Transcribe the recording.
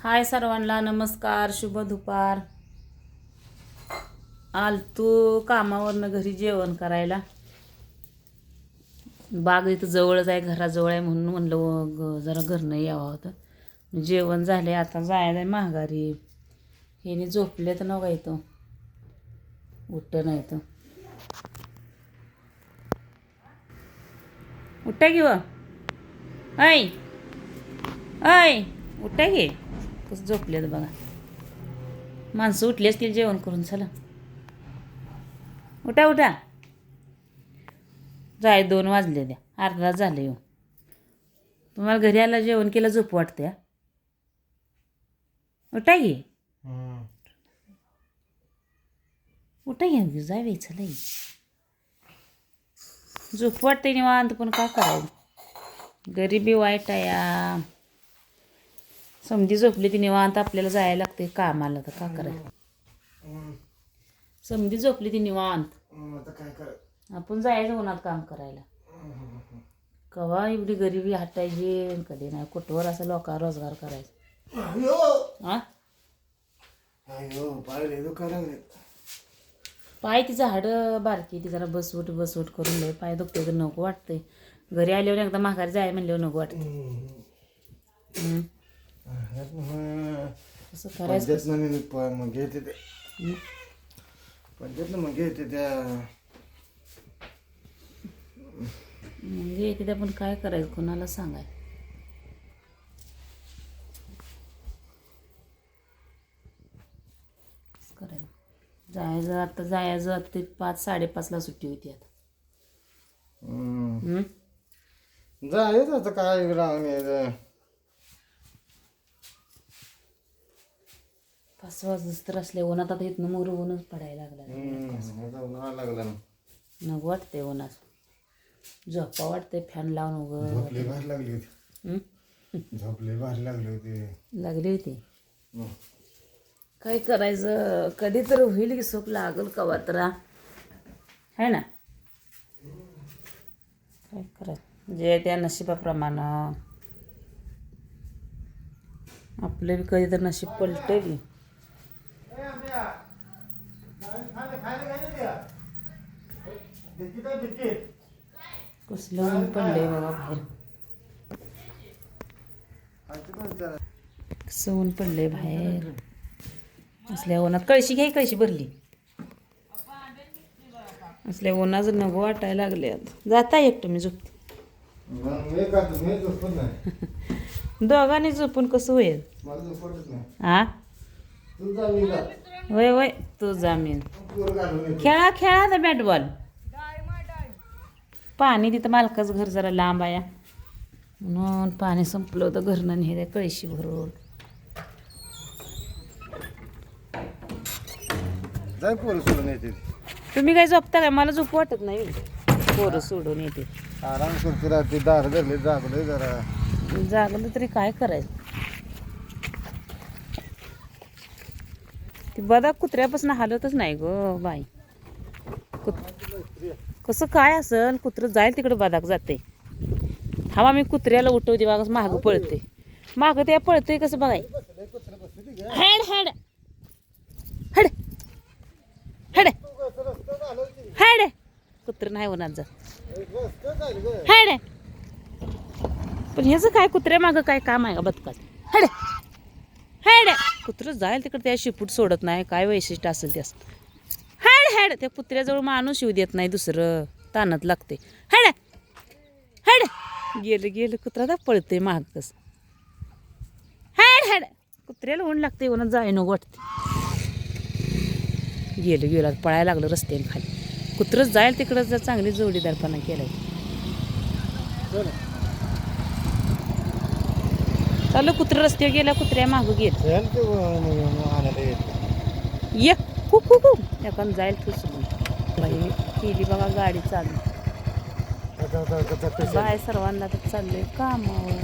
हाय सर्वांना नमस्कार, शुभ दुपार. आलतो कामावरनं घरी जेवण करायला. बाग इथं जवळच आहे, घराजवळ आहे म्हणून म्हणलं जरा घरनं यावं होतं. जेवण झाले, आता जायला आहे माघारी. ह्याने झोपले तर नका येतो, उठं नाही तर उठा की व ऐ ऐ उठा की. कसं झोपलेत बघा. माणसं उठली असतील जेवण करून. चला उठा उठा. जाय 2 वाजले द्या, अर्धा झाले येऊ. तुम्हाला घरी आला जेवण केलं झोप वाटते. उठा की उठा घ्या, जावे चला. झोप वाटते निवांत, पण का करावं. गरिबी वाईट आहे या. समधी झोपली ती निवांत, आपल्याला जायला लागते कामाला, तर का करायचं. समधी झोपली ती निवांत, आपण जायचं उन्हात काम करायला. कवा एवढी गरिबी हटायची कधी नाही. कुठवर असं लोकांना रोजगार करायचा. हा पाय तिचं हाडं बारकी, ती जरा बसवट करून लय पाय दुखते तर नको वाटतंय. घरी आल्यावर एकदा माघारी जाय म्हणल्यावर नको वाटतं. असं करायचं मग घेते ते पंचायत मग घेते त्या म्हणजे येते पण काय करायचं, कोणाला सांगाय. करायचं जायचं आता, जायचं आता. ते 5-5:30ला सुट्टी होती आता. जायचं आता काय राहून 5 वाजता तर असले उन्हात. आता इथनं मोर ऊनच पडायला लागला. नको वाटते उन्हात. झोपा वाटते फॅन लावून उगं. झोपले बाहेर लागली होती. झोपले बाहेर लागली होती. काय करायचं, कधी तर होईल की झोप लागल कवा तर आहे ना. काय करायचं, जे त्या नशिबाप्रमाणं आपलं बी कधी तर नशीब पलटं बी. कसलं ऊन पडलंय बघा बाहेर. कसं ऊन पडलंय बाहेर. असल्या उन्हात कळशी घ्याय, कळशी भरली. असल्या उन्हाचं नको वाटायला लागले. आता जाता एकटं मी झोपते. दोघांनी झोपून कसं होईल. हा वय वय तू जामीन खेळा आता बॅटबॉल. पाणी तिथं मालकाचं घर जरा लांब आहे म्हणून पाणी संपलं होतं घरनं नेलं कळशी भरून. तुम्ही काय झोपता काय? मला झोप वाटत नाही. पोरं सोडून येते आराम करते राहते. दार धरले जागले जरा. जागलं तरी काय करायचं. ती बदा कुत्र्यापासून हालतच नाही ग बाई. कसं काय असेल, कुत्रं जाईल तिकडं बदाक जाते. हवा मी कुत्र्याला उठवते बघा, मागं पळते. मागं त्या पळतंय कसं बघाय. Head head head head head. कुत्रं नाही होणार जात. हेड. पण ह्याचं काय कुत्र्या मागं काय काम आहे का बदकात. Head head. कुत्रं जाईल तिकडे त्या शिपूट सोडत नाही. काय वैशिष्ट्य असेल त्यास. Head head. त्या कुत्र्याजवळ माणूस येऊ देत नाही, दुसरं ताणत लागते. Head head. गेलं कुत्रा तर पळते माग कसं. Head head. कुत्र्याला ऊन लागते, ऊन जाय नको वाटते. गेलं पळायला लागलं रस्त्याने खाली. कुत्रंच जाईल तिकडं जर चांगली जोडीदारपणा केलाय. चालू कुत्रं रस्त्यावर गेला, कुत्र्या मागं गेलं. ये खूप एखादं जाईल ठुसून. बाई केली बघा गाडी चालू. बाय सर्वांना तर चाललंय कामावर.